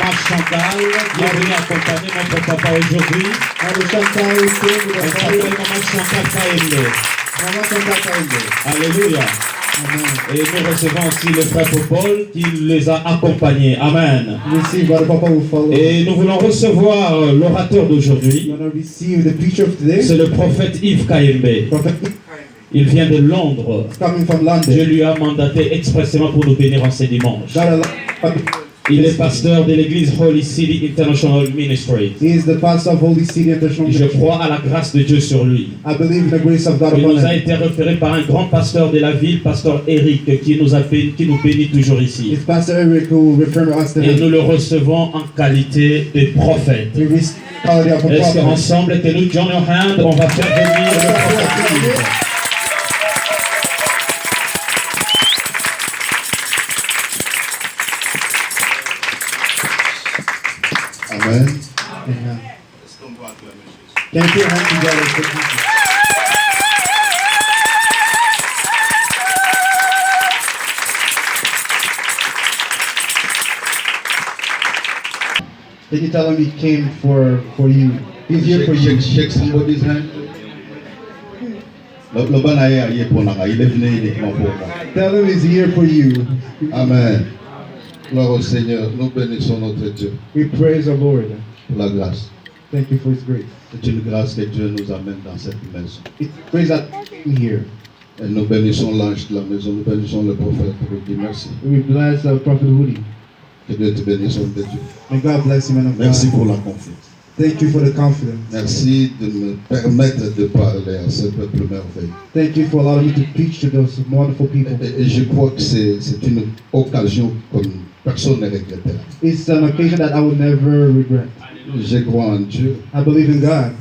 maman Chantal qui est venue accompagner notre papa aujourd'hui. Elle s'appelle maman Chantal Kaende. Alléluia. Amen. Et nous recevons aussi le frère Paul qui les a accompagnés. Amen. Et nous voulons recevoir l'orateur d'aujourd'hui. C'est le prophète Yves Kayembe. Il vient de Londres. Dieu lui a mandaté expressément pour nous bénir en ce dimanche. Il est pasteur de l'église Holy City International Ministry. He is the pastor of Holy City International. Je crois à la grâce de Dieu sur lui. I believe in the grace of God Il upon nous a him. été référé par un grand pasteur de la ville, pasteur Eric, qui nous bénit toujours ici. It's Pastor Eric who referred us to Et him. nous le recevons en qualité de prophète. We receive the quality of a Est-ce prophet. qu'ensemble, que nous join nos hands, on va faire venir le prophète. Amen. Amen. Can you put your hands together for Jesus? Did you tell him he came for you? He's here for you. Shake somebody's hand. Il est venu uniquement pour moi. Tell him he's here for you. Amen. Gloire au Seigneur, nous bénissons notre Dieu We praise our Lord. pour la grâce. Thank you for his grace. C'est une grâce que Dieu nous amène dans cette maison. It's praise that in here. Et nous bénissons l'ange de la maison, nous bénissons le prophète pour lui dire merci. We bless Prophet Woody. Que Dieu te bénisse, homme de Dieu. May God bless you, man of Merci God. pour la confiance. Thank you for the confidence. Merci de me permettre de parler à ce peuple merveilleux. Thank you for allowing me to preach to those wonderful people. Et je crois que c'est une occasion comme personne ne regrettera. It's an occasion that I will never regret. Je crois en Dieu. I believe in God.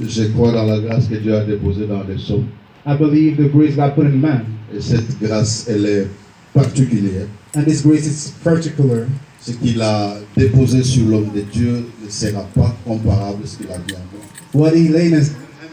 Je crois dans la grâce que Dieu a déposée dans les hommes. I believe the grace God put in man. Et cette grâce, elle est particulière. And this grace is particular. Ce qu'il a déposé sur l'homme de Dieu ne sera pas comparable à ce qu'il a dit en moi. What he laid in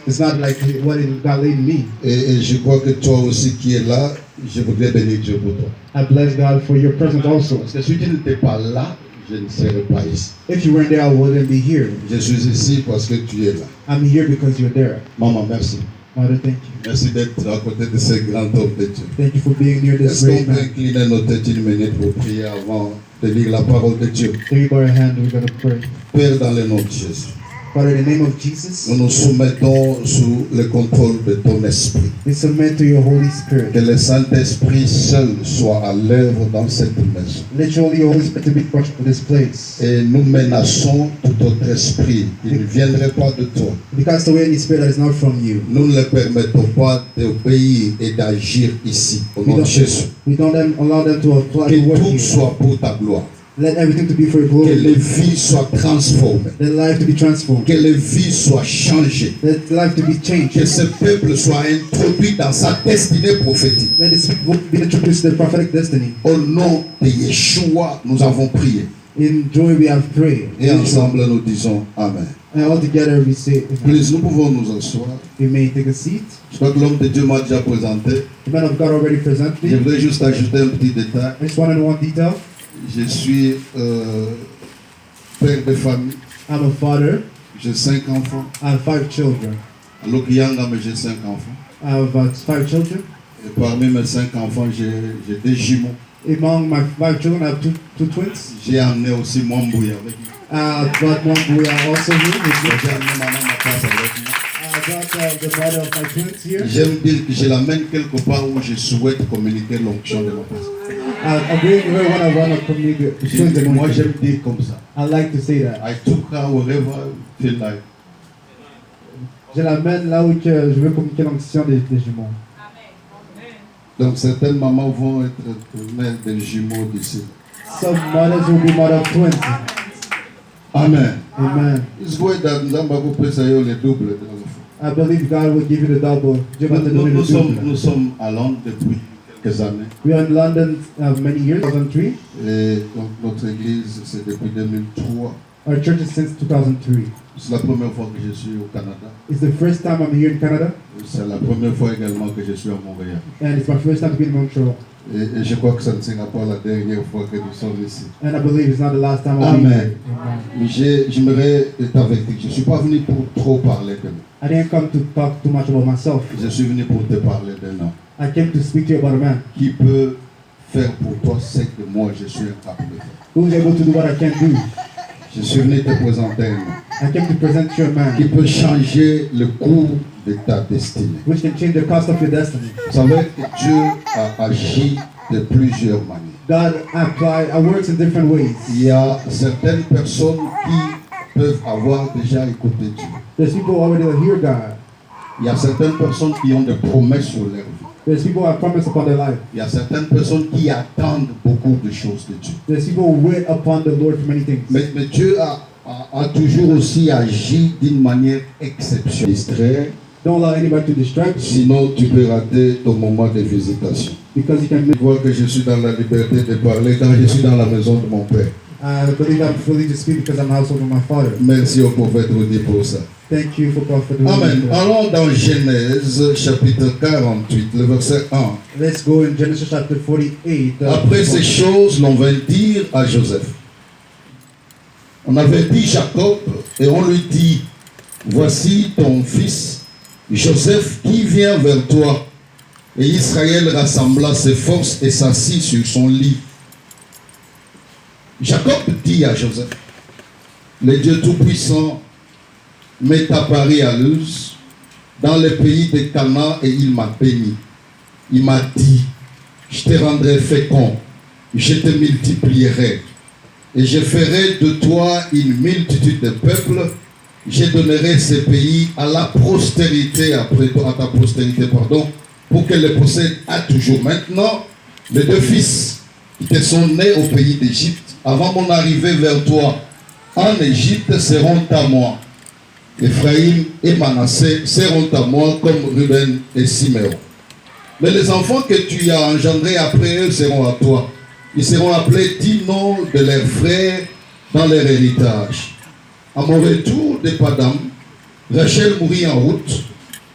is not like what God laid in me. Et je crois que toi aussi qui es là, je voudrais bénir Dieu pour toi. I bless God for your presence also. Parce que si tu n'étais pas là, je ne serais pas ici. If you weren't there, I wouldn't be here. Je suis ici parce que tu es là. I'm here because you're there. Maman, merci. Mother, thank you. Merci d'être à côté de ce grand homme de Dieu. Thank you for being near this Est-ce qu'on great peut man. incliner nos têtes une minute pour prier avant de lire la parole de Dieu? Can you bow your hand? We're going to pray. Père, dans le nom de Jésus, Father, in the name of Jesus, nous nous soumettons sous le contrôle de ton esprit. we submit to your Holy Spirit. Que le Saint-Esprit seul soit à l'œuvre dans cette maison. Let your Holy Spirit to be touched for this place. Et nous menaçons tout autre esprit qui ne viendrait pas de toi. Because the way in the Spirit that is not from you. Nous ne le permettons pas d'obéir et d'agir ici, au nom de Jésus. We don't allow them to apply Que to work tout here. soit pour ta gloire. Let everything to be for your Que les glory. vies soient transformées. Let life to be transformed. Que les vies soient changées. Let life to be changed. Que ce peuple soit introduit dans sa destinée prophétique. Let this people be introduced to the prophetic destiny. Au nom de Yeshua, nous avons prié. In joy we have prayed. Et ensemble, nous disons Amen. And all together we say, Please, nous pouvons nous asseoir. we may take a seat. Je crois que l'homme de Dieu m'a déjà présenté. The man of God already presented Je me. voudrais juste ajouter un petit détail. I just wanted one detail. Je suis père de famille. I'm a father. J'ai 5 enfants. I have 5 children. Alors Kiyanga, mais j'ai 5 enfants. I have 5 children. Et parmi mes 5 enfants, j'ai des jumeaux. Among my 5 children, I have two twins. J'ai amené aussi Mwambouya avec moi. But one boy are also here with me. J'ai amené maman ma place avec moi. I brought the mother of my twins here. J'aime dire que je l'amène quelque part où je souhaite communiquer l'onction de ma personne. I bring her when I want to communicate the twins and Moi, j'aime dire comme ça. I like to say that. I took her wherever I feel like. Je l'amène là où que je veux communiquer l'onction des jumeaux. Donc certaines mamans vont être mères des jumeaux d'ici. Some mothers will be mother of twins. Amen. Amen. It's good that Nzamba vous peut savoir le double de nos enfants. I believe God will give you the double. Dieu va te donner le double. Nous sommes à Londres depuis quelques années. We are in London many years, 2003. Et donc notre église, c'est depuis 2003. Our church is since 2003. C'est la première fois que je suis au Canada. It's the first time I'm here in Canada. C'est la première fois également que je suis à Montréal. And it's my first time to be in Montreal. Et je crois que ça ne sera pas la dernière fois que nous sommes ici. And I believe it's not the last time I'll be Amen. here. J'aimerais t'avertir que je ne suis pas venu pour trop parler de moi. I didn't come to talk too much about myself. Je suis venu pour te parler d'un homme I came to speak to you about a man qui peut faire pour toi ce que moi je suis incapable de faire. who is able to do what I can't do. Je suis venu te présenter un homme I came to present you a qui man peut changer le cours de ta destinée. which can change the cost of your destiny. Vous savez que Dieu a agi de plusieurs manières. God works in different ways. Il y a certaines personnes qui peuvent avoir déjà écouté Dieu. There's people already that hear God. Il y a certaines personnes qui ont des promesses sur leur vie. There's people who have promise upon their life. Il y a certaines personnes qui attendent beaucoup de choses de Dieu. There's people who wait upon the Lord for many things. Mais Dieu a toujours aussi agi d'une manière exceptionnelle. Don't allow anybody to distract you Sinon, tu peux rater ton moment de visitation. because you can Je vois que je suis dans la liberté de parler quand je suis dans la maison de mon père. I believe I'm free to speak because I'm the household of my father. Merci au prophète Rudy pour ça. Thank you for Prophet Amen. Rudy. Allons dans Genèse chapitre 48, le verset 1. Let's go in Genesis chapter 48. Après ces choses, l'on vint dire à Joseph. On avait dit Jacob et on lui dit, voici ton fils Joseph qui vient vers toi. Et Israël rassembla ses forces et s'assit sur son lit. Jacob dit à Joseph, le Dieu Tout-Puissant m'est apparu à Luz dans le pays de Canaan et il m'a béni. Il m'a dit, je te rendrai fécond, je te multiplierai et je ferai de toi une multitude de peuples. Je donnerai ce pays à la postérité, après toi, à ta postérité, pardon, pour qu'elle le possède à toujours. Maintenant, les deux fils qui te sont nés au pays d'Égypte, avant mon arrivée vers toi en Égypte, seront à moi. Ephraïm et Manassé seront à moi comme Ruben et Siméon. Mais les enfants que tu as engendrés après eux seront à toi. Ils seront appelés 10 noms de leurs frères dans leur héritage. À mon retour de Padam, Rachel mourut en route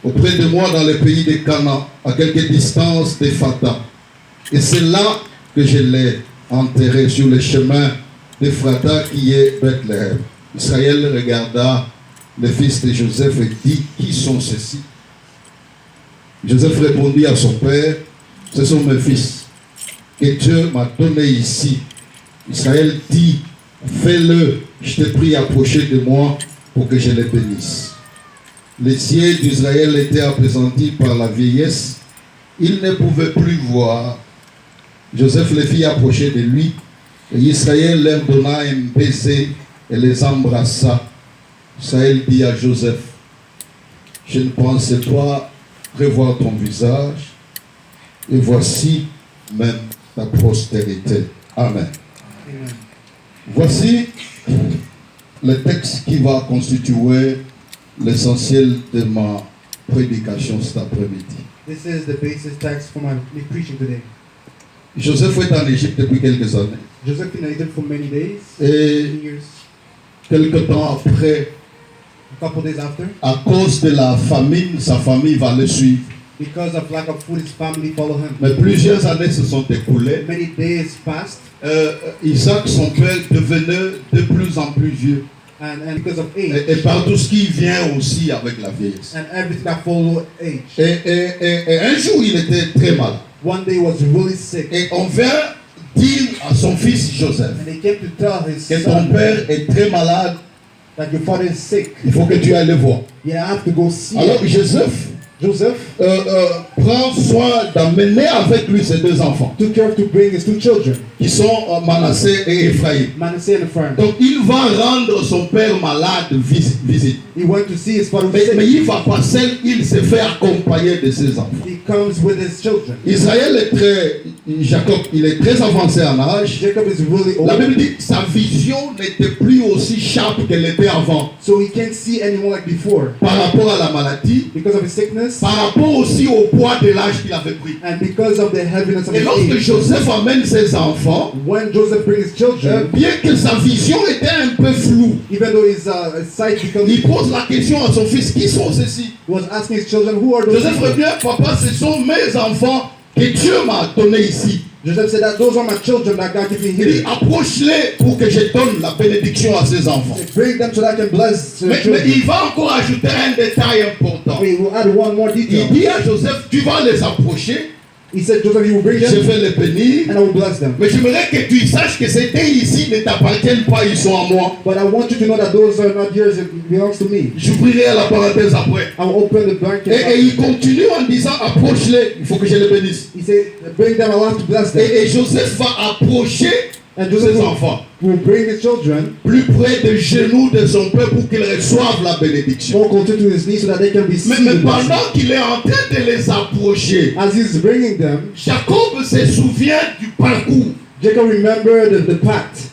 auprès de moi dans le pays de Canaan, à quelque distance d'Ephrata. Et c'est là que je l'ai enterré sur le chemin d'Ephrata qui est Bethléem. Israël regarda le fils de Joseph et dit, qui sont ceux-ci? Joseph répondit à son père, ce sont mes fils que Dieu m'a donnés ici. Israël dit, fais-le, je te prie approcher de moi pour que je les bénisse. Les yeux d'Israël étaient appesantis par la vieillesse, il ne pouvait plus voir. Joseph les fit approcher de lui, et Israël leur donna un baiser et les embrassa. Israël dit à Joseph, je ne pensais pas revoir ton visage, et voici même ta postérité. Amen. Amen. Voici le texte qui va constituer l'essentiel de ma prédication cet après-midi. This is the basis text for my preaching today. Joseph est en Égypte depuis quelques années. Joseph in Egypt for many days, Et many years. quelque temps après, A couple days after, à cause de la famine, sa famille va le suivre. because of lack of food, his family follow him. Mais plusieurs années se sont écoulées. Many days passed, Isaac, son père, devenait de plus en plus vieux. and because of age, Et par tout ce qui vient aussi avec la vieillesse. and everything that followed age. Et un jour, il était très malade. One day he was really sick, Et on vient dire à son fils Joseph and they came to tell his que ton son père est très malade, that your father is sick. il faut que tu ailles le voir. You have to go see Alors him. Joseph Joseph prend soin d'amener avec lui ses deux enfants, took care to bring his two children, qui sont Manassé et Ephraïm. Manasseh and Ephraim. Donc il va rendre son père malade visite. He went to see his father Mais sick. il va pas seul, il se fait accompagner de ses enfants. He comes with his children. Israël est Jacob, il est très avancé en âge. Jacob is really La old, Bible dit que sa vision n'était plus aussi sharp qu'elle était avant. so he can't see anymore like before Par rapport à la maladie, because of his sickness par rapport aussi au poids de l'âge qu'il avait pris. and because of the heaviness of Et his lorsque age. Joseph amène ses enfants, When Joseph brings his children, bien que sa vision était un peu floue, even though his sight becomes, il pose la question à son fils, qui sont ceux-ci? he was asking his children, who are those Joseph people? revient, papa, ce sont mes enfants que Dieu m'a donné ici. Joseph said that those are my children that God gave me Il dit, here. approche-les pour que je donne la bénédiction à ses enfants. Bring them so that I can bless the Mais children. il va encore ajouter un détail important. We will add one more Il detail. dit à Joseph, tu vas les approcher, He said, Joseph, you will bring je them vais les bénir. and I will bless them. Mais j'aimerais que tu saches que ces terres ici ne t'appartiennent pas, ils sont à moi. But I want you to know that those are not yours, it belongs to me. J'ouvrirai la parenthèse après. I will open the blanket. Et il continue en disant, approche-les, il faut que je les bénisse. He said, bring them, I will have to bless them. Et Joseph va approcher And ses Joseph enfants will bring his children plus près des genoux de son peuple pour qu'ils reçoivent la bénédiction. more closer to his knees so that they can receive Mais the blessing. pendant qu'il est en train de les approcher, As he's bringing them, Jacob se souvient du parcours, Jacob remembered the pact.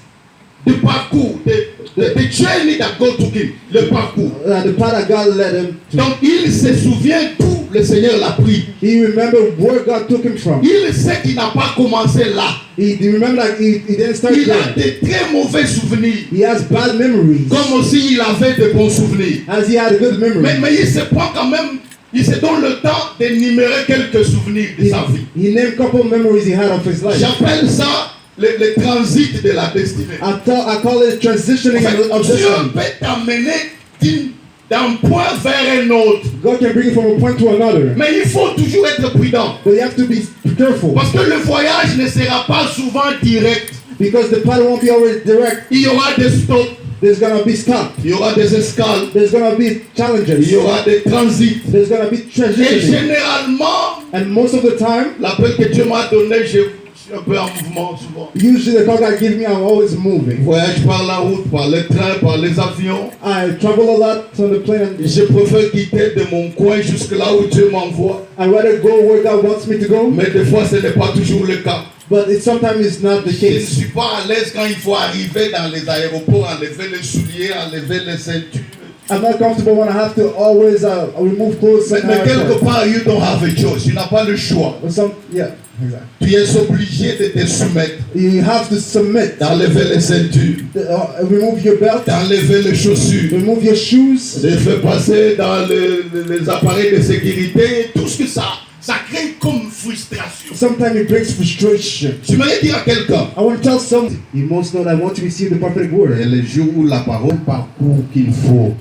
the journey that God took him, le parcours. The path that God led him to. Donc il se souvient d'où le Seigneur l'a pris. He remembered where God took him from. Il sait qu'il n'a pas commencé là. He remembered that he didn't start Il a there. de très mauvais souvenirs, He has bad memories. comme aussi il avait de bons souvenirs. As he had a good memory. Mais il se prend quand même, il se donne le temps d'énumérer quelques souvenirs de sa vie. He named a couple of memories he had of his life. J'appelle ça le transit de la destinée. I call it transitioning En fait, of Dieu destiny. peut t'amener d'un point vers un autre. God can bring you from a point to another. Mais il faut toujours être prudent. But you have to be careful. Parce que le voyage ne sera pas souvent direct. Because the path won't be always direct. Il y aura des stops, There's going to be stops. il y aura des escales, There's going to be il challenges. y aura des transits. There's going to be Et transitioning. généralement, And most of the time, l'appel que Dieu m'a donné, je suis un peu en mouvement souvent. usually the call God gives me, I'm always moving. Voyage par la route, par les trains, par les avions. I travel a lot on the plane. Je préfère quitter de mon coin jusque là où Dieu m'envoie. I'd rather go where God wants me to go. Mais des fois, ce n'est pas toujours le cas. But sometimes it's not the Je ne case. suis pas à l'aise quand il faut arriver dans les aéroports, enlever les souliers, enlever les ceintures. I'm not comfortable when I have to always remove clothes. Mais quelque part, you don't have a choice. Tu n'as pas le choix. Yeah, exactly. Tu es obligé de te soumettre, You have to submit. d'enlever les ceintures, Remove your belt. d'enlever les chaussures, Remove your shoes. de faire passer dans les appareils de sécurité, tout ce que ça crée comme frustration. Sometimes it brings frustration. J'aimerais dire à quelqu'un, I want to tell someone, you must know that I want to receive the prophetic word. et le jour où la parole parcourt qu'il faut.